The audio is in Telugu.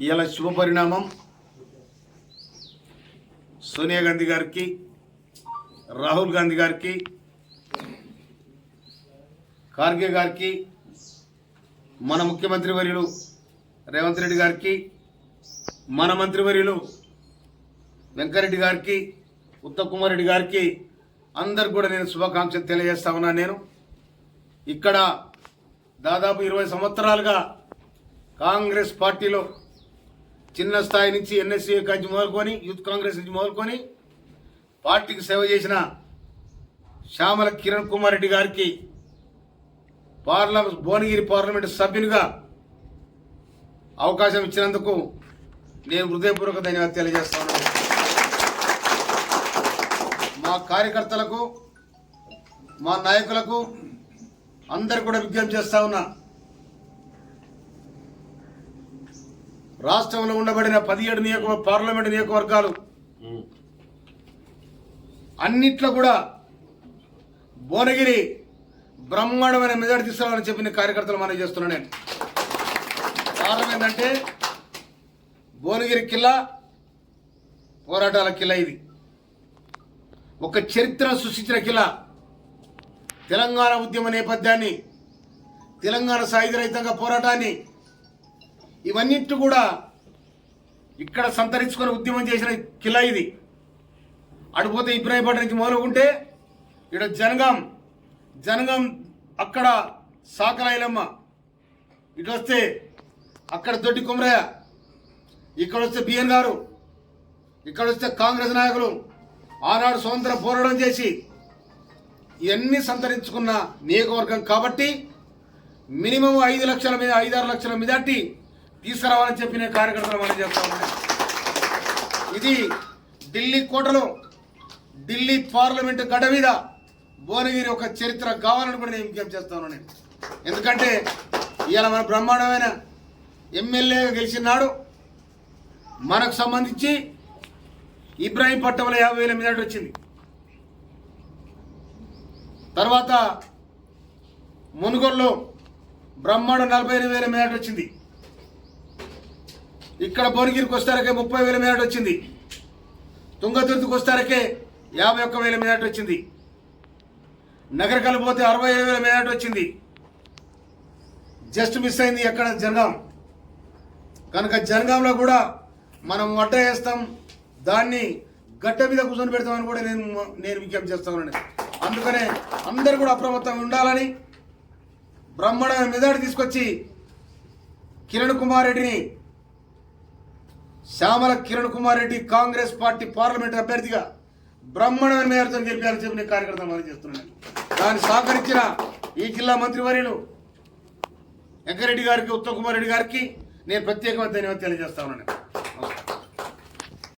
ఇవాళ శుభ పరిణామం సోనియా గాంధీ గారికి, రాహుల్ గాంధీ గారికి, ఖార్గే గారికి, మన ముఖ్యమంత్రి వర్యులు రేవంత్ రెడ్డి గారికి, మన మంత్రివర్యులు వెంకరెడ్డి గారికి, ఉత్తమ్ కుమార్ రెడ్డి గారికి అందరికి కూడా నేను శుభాకాంక్షలు తెలియజేస్తా ఉన్నాను. నేను ఇక్కడ దాదాపు 20 సంవత్సరాలుగా కాంగ్రెస్ పార్టీలో చిన్న స్థాయి నుంచి ఎన్ఎస్సీ నుంచి మొదలుకొని యూత్ కాంగ్రెస్ నుంచి మొదలుకొని పార్టీకి సేవ చేసిన శ్యామల కిరణ్ కుమార్ రెడ్డి గారికి భువనగిరి పార్లమెంటు సభ్యునిగా అవకాశం ఇచ్చినందుకు నేను హృదయపూర్వక ధన్యవాదాలు తెలియజేస్తాను. మా కార్యకర్తలకు, మా నాయకులకు అందరు కూడా విజ్ఞప్తి చేస్తా ఉన్నా, రాష్ట్రంలో ఉండబడిన 17 పార్లమెంటు నియోజకవర్గాలు అన్నిట్లో కూడా భువనగిరి బ్రహ్మాండమైన మెజార్టీ తీసుకురావాలని చెప్పిన కార్యకర్తలు మనం చేస్తున్నాను. నేను కారణం ఏంటంటే భువనగిరి కిల్లా పోరాటాల కిల్లా, ఇది ఒక చరిత్ర సృష్టించిన కిల్లా. తెలంగాణ ఉద్యమ నేపథ్యాన్ని, తెలంగాణ సాయుధ రహితంగా పోరాటాన్ని, ఇవన్నిటి కూడా ఇక్కడ సంతరించుకొని ఉద్యమం చేసిన కిలా ఇది. అడిపోతే ఇబ్రాహీంపేట నుంచి మొదలుకుంటే ఇక్కడ జనగాం అక్కడ సాకలాయిలమ్మ, ఇటు వస్తే అక్కడ దొడ్డి కుమరయ్య, ఇక్కడ వస్తే బిఎన్ గారు, ఇక్కడ వస్తే కాంగ్రెస్ నాయకులు ఆనాడు స్వతంత్ర పోరాటం చేసి ఇవన్నీ సంతరించుకున్న నియోజకవర్గం కాబట్టి మినిమం 5 లక్షల మీద 5-6 లక్షల మెజార్టీ తీసుకురావాలని చెప్పి నేను కార్యకర్తలు మనం చేస్తా ఉన్నాను. ఇది ఢిల్లీ కోటలో, ఢిల్లీ పార్లమెంటు గడ్డ మీద భువనగిరి ఒక చరిత్ర కావాలని కూడా నేను విజ్ఞప్తి చేస్తా ఉన్నాను. నేను ఎందుకంటే ఇవాళ మన బ్రహ్మాండమైన ఎమ్మెల్యేగా గెలిచినాడు మనకు సంబంధించి ఇబ్రాహీంపట్నంలో 50,000 మెజార్టీ వచ్చింది. తర్వాత మునుగోలులో బ్రహ్మాండ 45,000 మెజార్టీ వచ్చింది. ఇక్కడ భువనగిరికి వస్తారకే 30,000 మెజార్టీ వచ్చింది. తుంగతుర్తికి వస్తారకే 51,000 మెజార్టీ వచ్చింది. నగరకల్ పోతే 65,000 మెజార్టీ వచ్చింది. జస్ట్ మిస్ అయింది ఎక్కడ జనగాం. కనుక జనగాంలో కూడా మనం వడ్డ వేస్తాం, దాన్ని గడ్డ మీద కూర్చొని పెడతామని కూడా నేను విజ్ఞప్తి చేస్తా ఉన్నాను. అందుకనే అందరూ కూడా అప్రమత్తంగా ఉండాలని, బ్రహ్మాండమైన మెజార్టీ తీసుకొచ్చి కిరణ్ కుమార్ రెడ్డిని, శ్యామల కిరణ్ కుమార్ రెడ్డి కాంగ్రెస్ పార్టీ పార్లమెంట్ అభ్యర్థిగా బ్రహ్మాండమైన మెజార్టీతో గెలిపాలని చెప్పి నేను కార్యకర్తలు మనం చేస్తున్నాను. దాన్ని సహకరించిన ఈ జిల్లా మంత్రివర్యులు వెంకరెడ్డి గారికి, ఉత్తమ్ కుమార్ రెడ్డి గారికి నేను ప్రత్యేకమైన ధన్యవాదాలు తెలియజేస్తా ఉన్నాను.